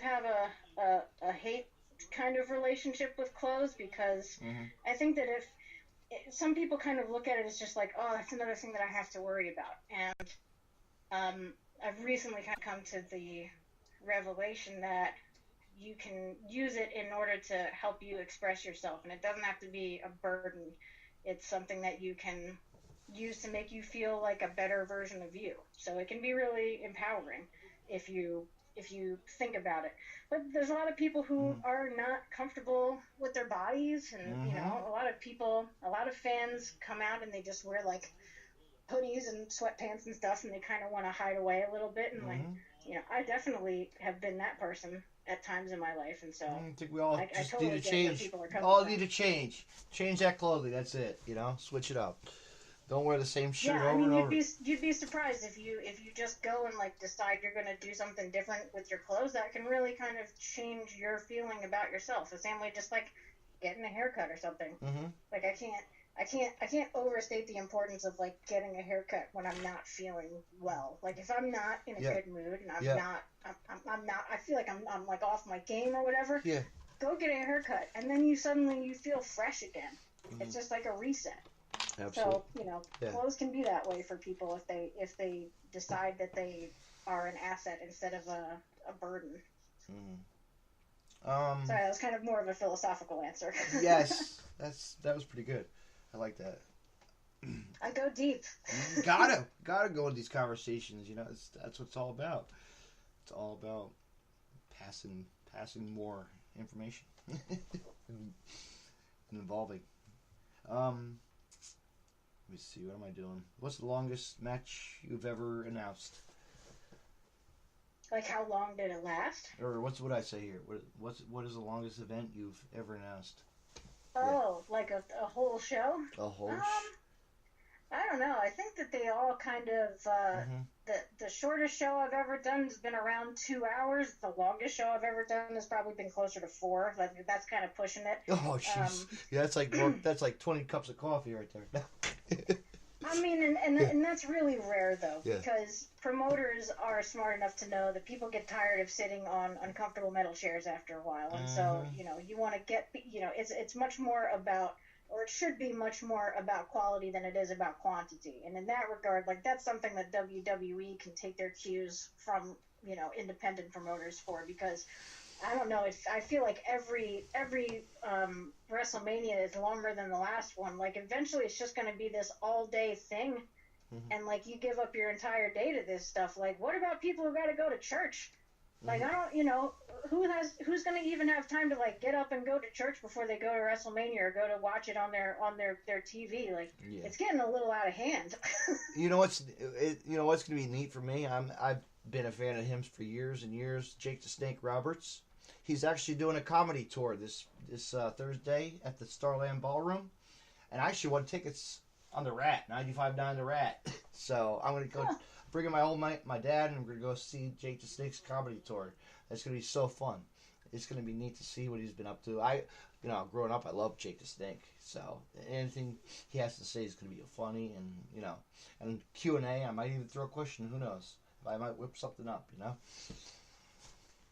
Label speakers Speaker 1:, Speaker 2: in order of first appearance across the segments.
Speaker 1: have a hate kind of relationship with clothes because
Speaker 2: Mm-hmm.
Speaker 1: I think that if some people kind of look at it as just like, oh, that's another thing that I have to worry about. And I've recently kind of come to the revelation that you can use it in order to help you express yourself, and it doesn't have to be a burden. It's something that you can use to make you feel like a better version of you. So it can be really empowering if you think about it. But there's a lot of people who
Speaker 2: Mm-hmm.
Speaker 1: are not comfortable with their bodies, and
Speaker 2: Mm-hmm.
Speaker 1: a lot of people, a lot of fans come out and they just wear like hoodies and sweatpants and stuff, and they kind of want to hide away a little bit. And like,
Speaker 2: Mm-hmm.
Speaker 1: I definitely have been that person at times in my life, and so
Speaker 2: I think we all
Speaker 1: I
Speaker 2: just need
Speaker 1: totally
Speaker 2: to
Speaker 1: get where
Speaker 2: change.
Speaker 1: people are coming
Speaker 2: All
Speaker 1: from.
Speaker 2: need to change. Change that clothing. That's it. Switch it up. Don't wear the same shirt
Speaker 1: Yeah, I
Speaker 2: over
Speaker 1: mean,
Speaker 2: and over.
Speaker 1: you'd be surprised if you just go and like decide you're gonna do something different with your clothes. That can really kind of change your feeling about yourself. The same way, just like getting a haircut or something.
Speaker 2: Mm-hmm.
Speaker 1: Like I can't overstate the importance of like getting a haircut when I'm not feeling well. Like if I'm not in a
Speaker 2: Yeah.
Speaker 1: good mood and
Speaker 2: Yeah.
Speaker 1: I'm not, I feel like I'm like off my game or whatever.
Speaker 2: Yeah.
Speaker 1: Go get a haircut, and then you feel fresh again.
Speaker 2: Mm-hmm.
Speaker 1: It's just like a reset.
Speaker 2: Absolutely.
Speaker 1: So
Speaker 2: Yeah.
Speaker 1: clothes can be that way for people if they decide that they are an asset instead of a burden.
Speaker 2: Mm-hmm.
Speaker 1: Sorry, that was kind of more of a philosophical answer.
Speaker 2: Yes. That was pretty good. I like that.
Speaker 1: I go deep.
Speaker 2: You gotta go in these conversations. That's what it's all about. It's all about passing more information and involving. Let me see. What am I doing? What's the longest match you've ever announced?
Speaker 1: Like, how long did it last?
Speaker 2: Or what I say here? What is the longest event you've ever announced?
Speaker 1: Oh, yeah. Like a whole show?
Speaker 2: A whole.
Speaker 1: I don't know. I think that they all kind of
Speaker 2: Mm-hmm.
Speaker 1: the shortest show I've ever done has been around 2 hours. The longest show I've ever done has probably been closer to 4. Like that's kind of pushing it.
Speaker 2: Oh jeez. Yeah, that's like 20 cups of coffee right there.
Speaker 1: I mean, and that's really rare though,
Speaker 2: Yeah.
Speaker 1: because promoters are smart enough to know that people get tired of sitting on uncomfortable metal chairs after a while, and so you want to get it's much more about, or it should be much more about quality than it is about quantity. And in that regard, like that's something that WWE can take their cues from independent promoters for, because I don't know. I feel like every WrestleMania is longer than the last one. Like eventually, it's just going to be this all day thing, and like you give up your entire day to this stuff. Like, what about people who got to go to church? Like I don't, who's going to even have time to like get up and go to church before they go to WrestleMania or go to watch it on their TV? Like it's getting a little out of hand.
Speaker 2: You know what's going to be neat for me? I've been a fan of him for years and years. Jake the Snake Roberts. He's actually doing a comedy tour this Thursday at the Starland Ballroom, and I actually won tickets on the Rat, 95.9 the Rat. So I'm gonna go bring my dad, and we're gonna go see Jake the Snake's comedy tour. That's gonna be so fun. It's gonna be neat to see what he's been up to. Growing up, I love Jake the Snake, so anything he has to say is gonna be funny, and Q&A. I might even throw a question. Who knows? I might whip something up.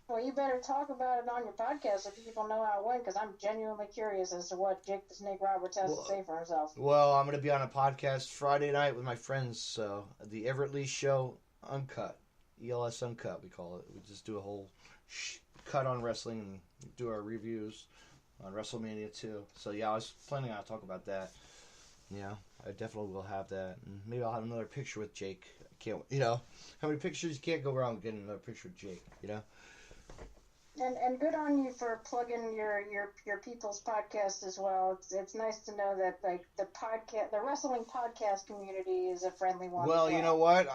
Speaker 1: Well, you better talk about it on your podcast so people know how it went, because I'm genuinely curious as to what Jake the Snake Roberts has to say for himself.
Speaker 2: Well, I'm going to be on a podcast Friday night with my friends, so the Everett Lee Show Uncut, ELS Uncut, we call it. We just do a whole cut on wrestling and do our reviews on WrestleMania 2. So, yeah, I was planning on talk about that. Yeah, I definitely will have that. And maybe I'll have another picture with Jake. I can't, how many pictures? You can't go wrong with getting another picture with Jake,
Speaker 1: And good on you for plugging your people's podcast as well. It's nice to know that like the wrestling podcast community is a friendly one.
Speaker 2: Well, you know what?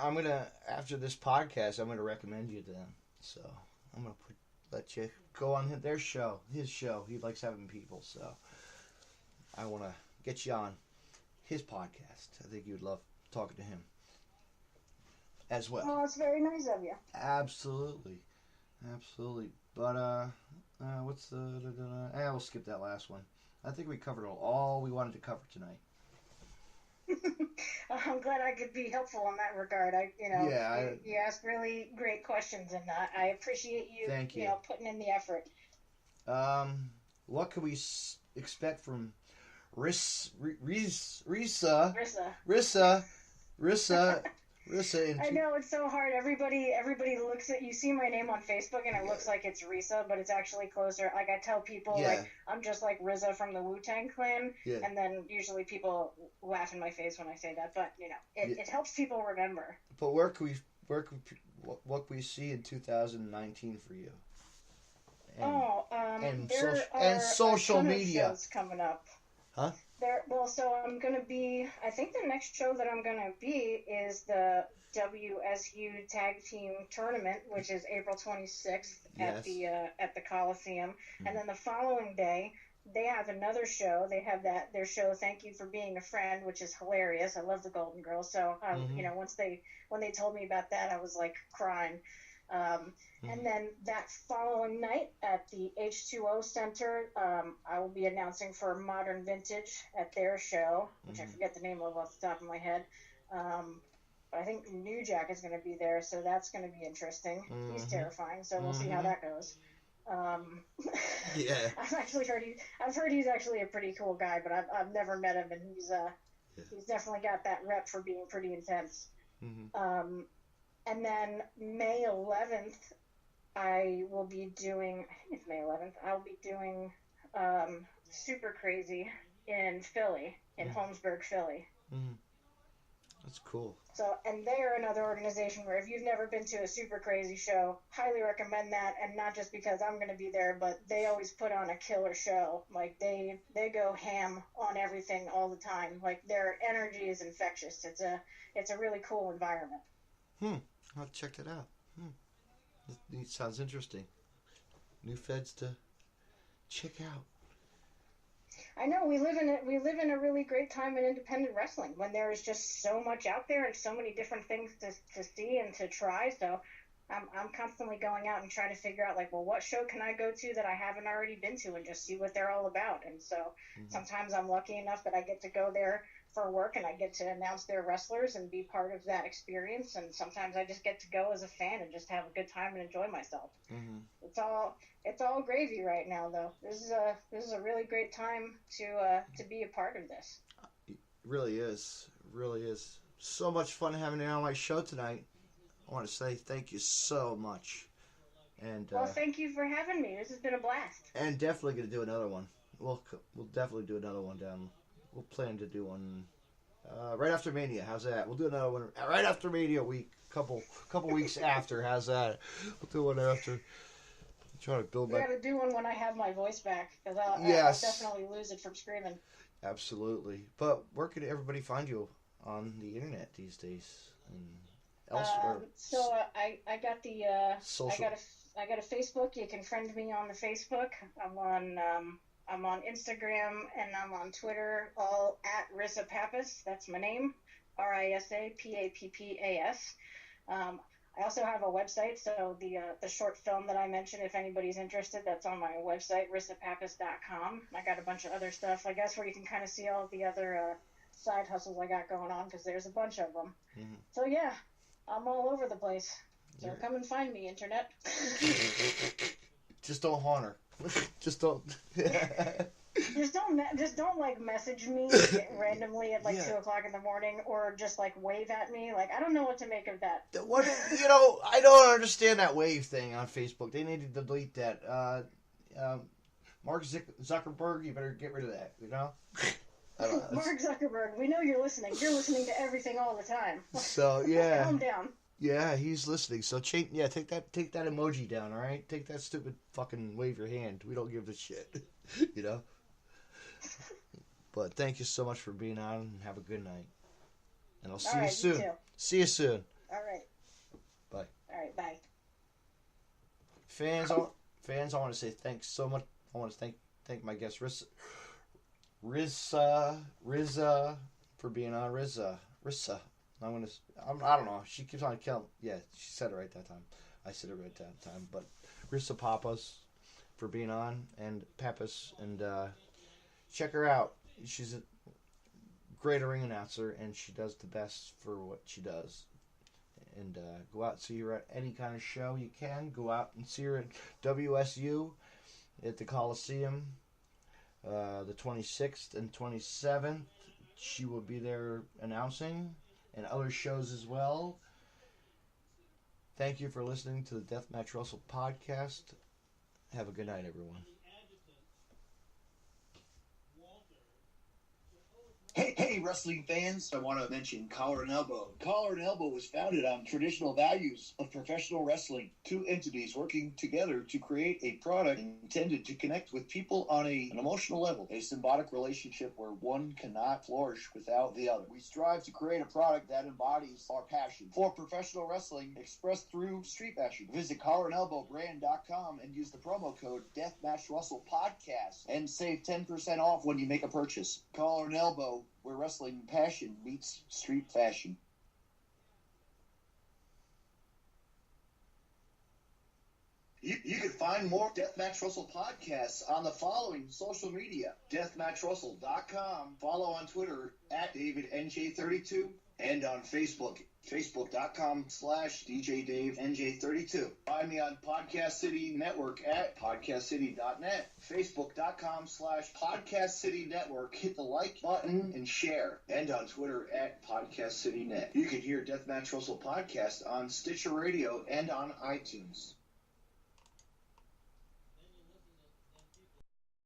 Speaker 2: After this podcast, I'm gonna recommend you to them. So I'm gonna let you go on his show. He likes having people, so I want to get you on his podcast. I think you'd love talking to him as well.
Speaker 1: Well, it's very nice of you.
Speaker 2: Absolutely. But what's we'll skip that last one. I think we covered all we wanted to cover tonight.
Speaker 1: I'm glad I could be helpful in that regard. You asked really great questions, and I appreciate you.
Speaker 2: Thank you.
Speaker 1: Putting in the effort.
Speaker 2: What can we expect from Risa?
Speaker 1: I know it's so hard. Everybody looks at you. See my name on Facebook, and it looks like it's Risa, but it's actually closer. Like I tell people, like I'm just like Risa from the Wu-Tang Clan, and then usually people laugh in my face when I say that. But it helps people remember.
Speaker 2: But what can we see in 2019 for you? And social media
Speaker 1: shows coming up.
Speaker 2: Huh?
Speaker 1: So I'm going to be, I think the next show that I'm going to be is the WSU Tag Team Tournament, which is April 26th at the Coliseum. Mm-hmm. And then the following day, they have another show. They have their show, Thank You for Being a Friend, which is hilarious. I love the Golden Girls. So, when they told me about that, I was like crying. And then that following night at the H2O Center, I will be announcing for Modern Vintage at their show, which I forget the name of off the top of my head. But I think New Jack is going to be there, so that's going to be interesting. He's terrifying, so we'll see how that goes. I've heard he's actually a pretty cool guy, but I've never met him, and he's definitely got that rep for being pretty intense. And then May 11th, I will be doing, I think it's May 11th, I'll be doing Super Crazy in Philly, in Holmesburg, Philly.
Speaker 2: That's cool.
Speaker 1: So, and they're another organization where if you've never been to a Super Crazy show, highly recommend that, and not just because I'm going to be there, but they always put on a killer show. Like, they go ham on everything all the time. Like, their energy is infectious. It's a really cool environment.
Speaker 2: I'll check that out. It sounds interesting. New feds to check out.
Speaker 1: I know we live in a really great time in independent wrestling when there is just so much out there and so many different things to see and to try. So I'm constantly going out and trying to figure out, like, well, what show can I go to that I haven't already been to and just see what they're all about. And so sometimes I'm lucky enough that I get to go there for work and I get to announce their wrestlers and be part of that experience. And sometimes I just get to go as a fan and just have a good time and enjoy myself. It's all gravy right now, though. This is a really great time to be a part of this.
Speaker 2: It really is. It really is. So much fun having you on my show tonight. I want to say thank you so much. And
Speaker 1: well, thank you for having me. This has been a blast.
Speaker 2: And definitely going to do another one. We'll definitely do another one down. We'll plan to do one right after Mania. How's that? We'll do another one right after Mania week. Couple weeks after. How's that? We'll do one after. Trying to build.
Speaker 1: We got to do one when I have my voice back, because I'll definitely lose it from screaming.
Speaker 2: Absolutely. But where could everybody find you on the internet these days? And elsewhere.
Speaker 1: I got the
Speaker 2: social.
Speaker 1: I got a Facebook. You can friend me on the Facebook. I'm on Instagram and I'm on Twitter, all at Risa Pappas. That's my name, RISAPAPPAS. I also have a website, so the short film that I mentioned, if anybody's interested, that's on my website, risapappas.com. I got a bunch of other stuff, I guess, where you can kind of see all of the other side hustles I got going on, because there's a bunch of them. So yeah, I'm all over the place. So come and find me, internet.
Speaker 2: Just don't haunt her. Just don't.
Speaker 1: Just don't like message me randomly at like 2:00 in the morning, or just like wave at me. Like, I don't know what to make of that.
Speaker 2: What I don't understand that wave thing on Facebook. They need to delete that. Mark Zuckerberg, you better get rid of that. I don't know.
Speaker 1: Mark Zuckerberg, we know you're listening. You're listening to everything all the time.
Speaker 2: So yeah.
Speaker 1: Calm down.
Speaker 2: Yeah, he's listening. So take that emoji down, all right? Take that stupid fucking wave your hand. We don't give a shit, But thank you so much for being on, and have a good night. And I'll see you soon.
Speaker 1: You too.
Speaker 2: See you soon.
Speaker 1: All right.
Speaker 2: Bye.
Speaker 1: All right, bye.
Speaker 2: Fans, I want to say thanks so much. I want to thank my guest Risa for being on. Risa. I don't know. She keeps on killing. Yeah, she said it right that time. I said it right that time. But Risa Pappas for being on, and Pappas, and check her out. She's a great ring announcer, and she does the best for what she does. And go out and see her at any kind of show you can. Go out and see her at WSU at the Coliseum the 26th and 27th. She will be there announcing, and other shows as well. Thank you for listening to the Deathmatch Wrestle podcast. Have a good night, everyone.
Speaker 3: Hey, wrestling fans. I want to mention Collar and Elbow. Collar and Elbow was founded on traditional values of professional wrestling. Two entities working together to create a product intended to connect with people on an emotional level. A symbiotic relationship where one cannot flourish without the other. We strive to create a product that embodies our passion for professional wrestling expressed through street fashion. Visit collarandelbowbrand.com and use the promo code DeathmatchWrestlePodcast and save 10% off when you make a purchase. Collar and Elbow, where wrestling passion meets street fashion. You can find more Deathmatch Wrestle podcasts on the following social media. DeathmatchWrestle.com. Follow on Twitter at DavidNJ32 and on Facebook. Facebook.com/DJDaveNJ32. Find me on Podcast City Network at PodcastCity.net. Facebook.com/Podcast City Network. Hit the like button and share. And on Twitter at PodcastCityNet. You can hear Deathmatch Wrestle podcast on Stitcher Radio and on iTunes.